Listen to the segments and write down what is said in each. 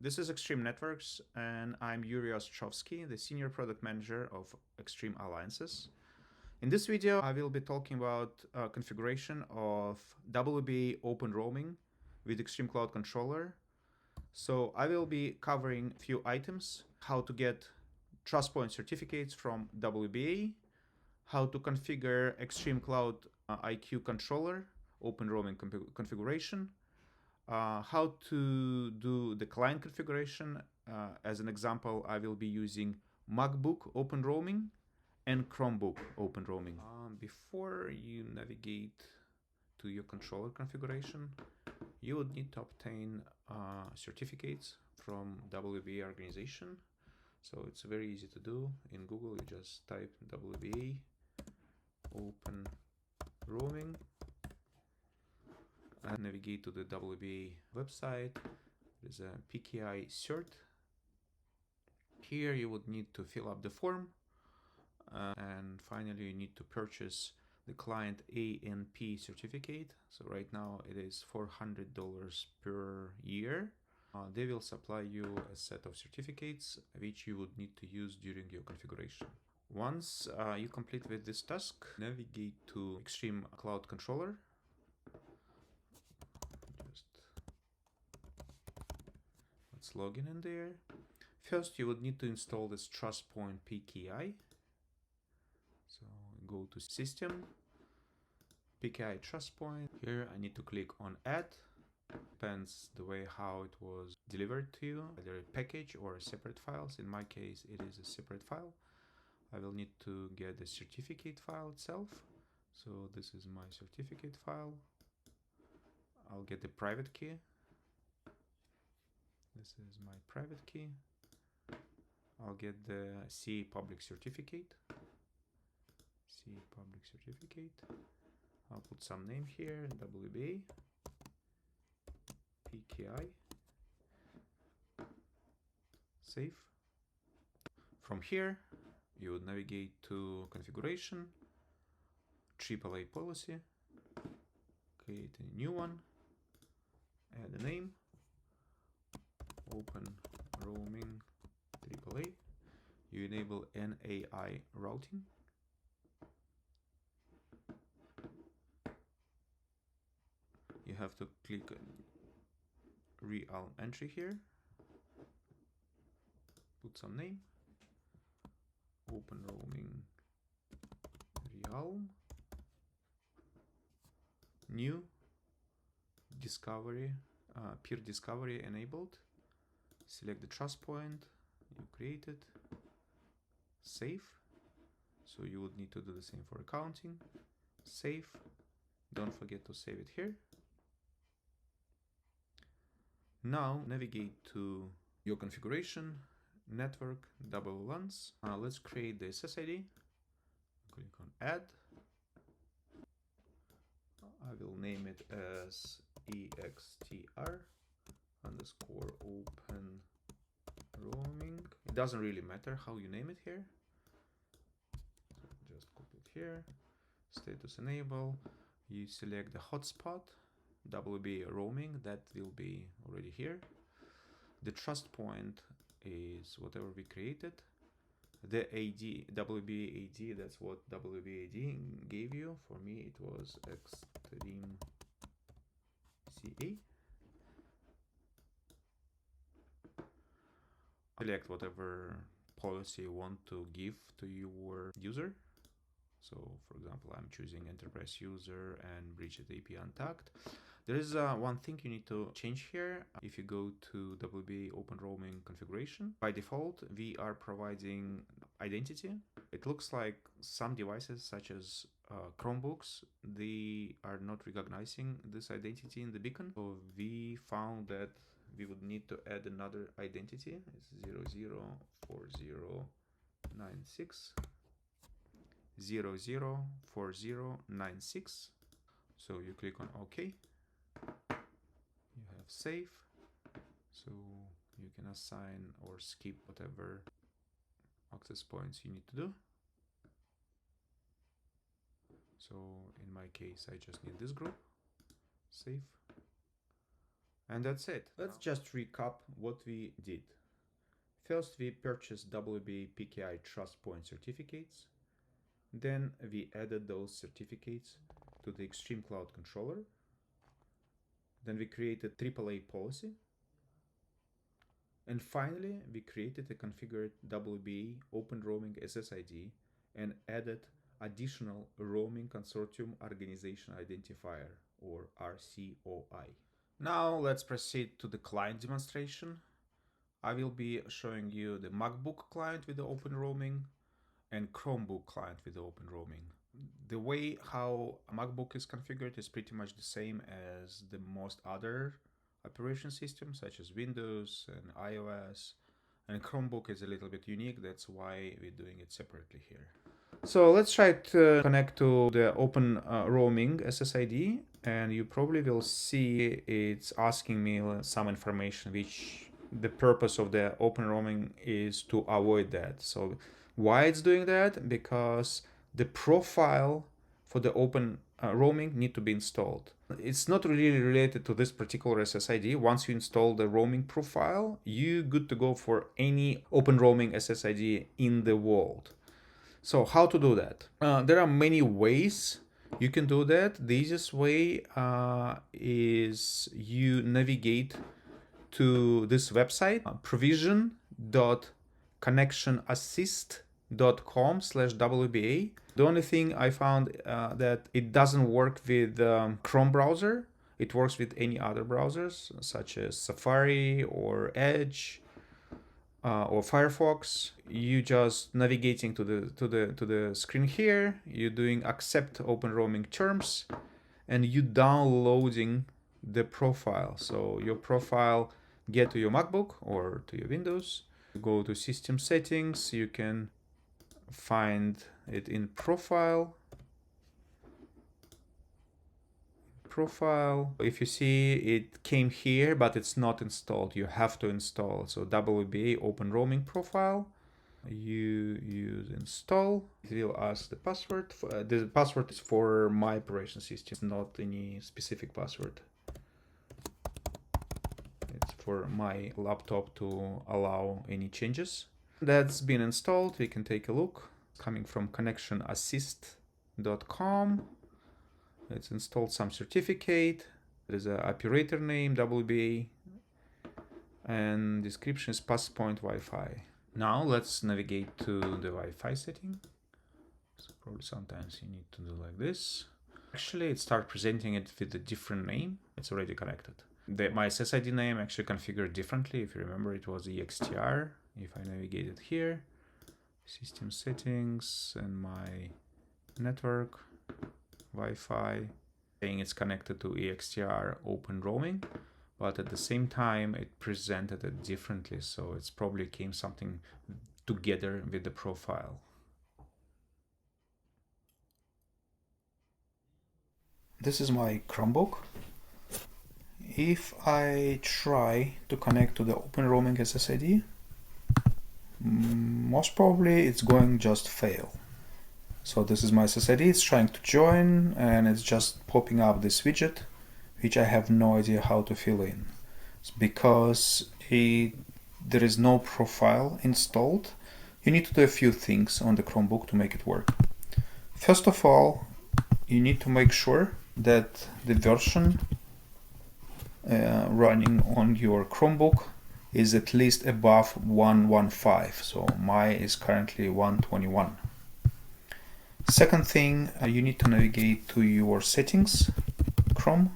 This is Extreme Networks, and I'm Yuri Ostrovsky, the Senior Product Manager of Extreme Alliances. In this video, I will be talking about configuration of WBA OpenRoaming with Extreme Cloud Controller. So I will be covering a few items: how to get TrustPoint certificates from WBA, how to configure Extreme Cloud IQ Controller OpenRoaming configuration, how to do the client configuration. As an example, I will be using MacBook OpenRoaming and Chromebook OpenRoaming. Before you navigate to your controller configuration, you would need to obtain certificates from WBA organization. So it's very easy to do. In Google, you just type WBA OpenRoaming and navigate to the WBA website. There's a PKI cert. Here you would need to fill up the form, and finally you need to purchase the client ANP certificate. So right now it is $400 per year. They will supply you a set of certificates which you would need to use during your configuration. Once you complete with this task, navigate to Extreme Cloud Controller. Let's log in there. First, you would need to install this TrustPoint PKI. So go to System, PKI TrustPoint. Here I need to click on Add. Depends the way how it was delivered to you, either a package or separate files. In my case, it is a separate file. I will need to get the certificate file itself. So this is my certificate file. I'll get the private key. This is my private key. I'll get the C public certificate. C public certificate. I'll put some name here, WBA PKI. Save. From here, you would navigate to configuration, AAA policy, create a new one, add a name, OpenRoaming AAA. You enable NAI routing. You have to click Realm entry here. Put some name. OpenRoaming Realm. New discovery, peer discovery enabled. Select the trust point you created. Save. So you would need to do the same for accounting. Save. Don't forget to save it here. Now navigate to your configuration, network, double LANs. Let's create the SSID. Click on Add. I will name it as EXTR underscore open roaming. It doesn't really matter how you name it here. So just copy it here. Status enable. You select the hotspot, WBA roaming, that will be already here. The trust point is whatever we created. The AD, WBA AD, that's what WBA AD gave you. For me, it was Extreme CA. Select whatever policy you want to give to your user. So for example, I'm choosing enterprise user and bridge API untagged. There is one thing you need to change here. If you go to WBA OpenRoaming configuration, by default, we are providing identity. It looks like some devices such as Chromebooks, they are not recognizing this identity in the beacon. So we found that we would need to add another identity. It's 004096. 004096. So you click on OK. You have save. So you can assign or skip whatever access points you need to do. So in my case, I just need this group. Save. And that's it. Let's just recap what we did. First, we purchased WBA PKI Trust Point certificates. Then we added those certificates to the Extreme Cloud Controller. Then we created AAA policy. And finally, we created a configured WBA OpenRoaming SSID and added additional Roaming Consortium Organization Identifier, or RCOI. Now let's proceed to the client demonstration. I will be showing you the MacBook client with the OpenRoaming and Chromebook client with the OpenRoaming. The way how a MacBook is configured is pretty much the same as the most other operation systems, such as Windows and iOS, and Chromebook is a little bit unique. That's why we're doing it separately here. So let's try to connect to the OpenRoaming SSID, and you probably will see it's asking me some information, which the purpose of the OpenRoaming is to avoid that. So why it's doing that? Because the profile for the OpenRoaming need to be installed. It's not really related to this particular SSID. Once you install the roaming profile, you're good to go for any OpenRoaming SSID in the world. So how to do that? There are many ways you can do that. The easiest way is you navigate to this website, provision.connectionassist.com/WBA. The only thing I found that it doesn't work with Chrome browser. It works with any other browsers such as Safari or Edge or Firefox. You just navigating to the screen here. You're doing accept OpenRoaming terms, and you downloading the profile. So your profile get to your MacBook or to your Windows. Go to system settings. You can find it in profile. If you see it came here, but it's not installed, you have to install. So WBA OpenRoaming profile, you use install. It will ask the password. The password is for my operation system. It's not any specific password. It's for my laptop to allow any changes. That's been installed. We can take a look. Coming from connectionassist.com. It's installed some certificate. There's an operator name, WBA, and description is passpoint Wi-Fi. Now let's navigate to the Wi-Fi setting. So probably sometimes you need to do like this. Actually, it starts presenting it with a different name. It's already connected. My SSID name actually configured differently. If you remember, it was EXTR. If I navigate it here, system settings and my network, Wi-Fi, saying it's connected to EXTR OpenRoaming, but at the same time it presented it differently, so it's probably came something together with the profile. This is my Chromebook. If I try to connect to the OpenRoaming SSID, most probably it's going just fail. So this is my SSID, it's trying to join and it's just popping up this widget, which I have no idea how to fill in. It's because there is no profile installed. You need to do a few things on the Chromebook to make it work. First of all, you need to make sure that the version running on your Chromebook is at least above 115. So mine is currently 121. Second thing, you need to navigate to your settings, Chrome,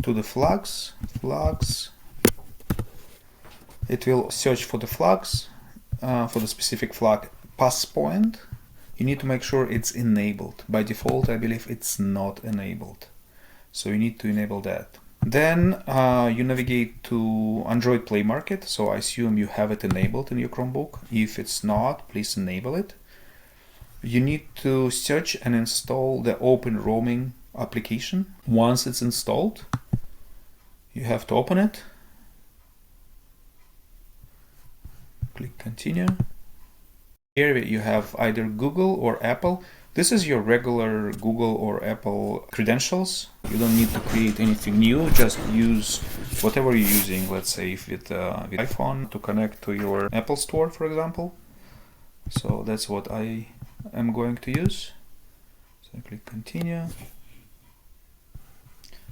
to the flags. It will search for the flags, for the specific flag pass point. You need to make sure it's enabled. By default, I believe it's not enabled. So you need to enable that. Then you navigate to Android Play Market. So I assume you have it enabled in your Chromebook. If it's not, please enable it. You need to search and install the OpenRoaming application. Once it's installed, you have to open it. Click continue. Here you have either Google or Apple. This is your regular Google or Apple credentials. You don't need to create anything new, just use whatever you're using. Let's say with iPhone to connect to your Apple Store, for example. So that's what I am going to use. So I click continue.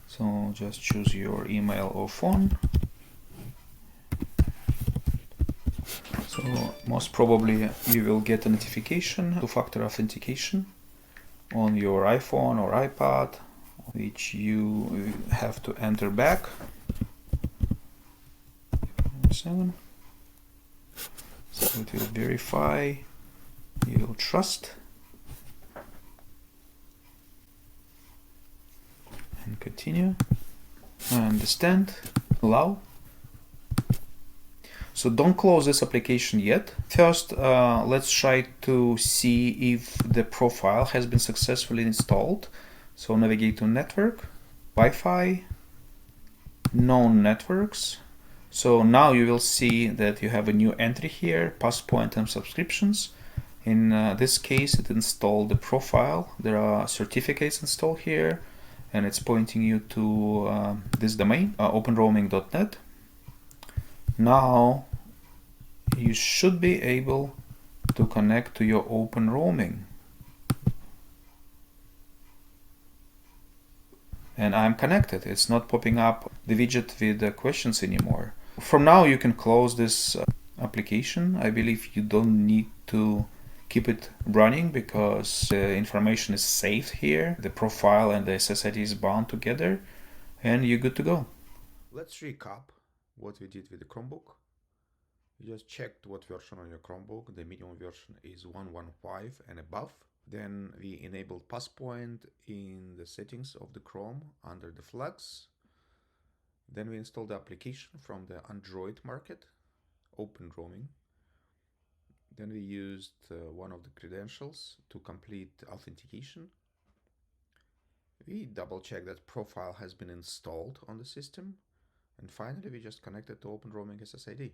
So just choose your email or phone. So most probably you will get a notification, two-factor authentication on your iPhone or iPad, which you have to enter back. 7. So it will verify your trust and continue. I understand. Allow. So don't close this application yet. First, let's try to see if the profile has been successfully installed. So navigate to network, Wi-Fi, known networks. So now you will see that you have a new entry here, passpoint and subscriptions. In this case, it installed the profile. There are certificates installed here, and it's pointing you to this domain, openroaming.net. Now you should be able to connect to your OpenRoaming. And I'm connected. It's not popping up the widget with the questions anymore. From now you can close this application. I believe you don't need to keep it running because the information is saved here. The profile and the SSID is bound together and you're good to go. Let's recap what we did with the Chromebook. You just checked what version on your Chromebook. The minimum version is 1.15 and above. Then we enabled passpoint in the settings of the Chrome under the flags. Then we installed the application from the Android market, OpenRoaming. Then we used one of the credentials to complete authentication. We double checked that profile has been installed on the system. And finally, we just connected to OpenRoaming SSID.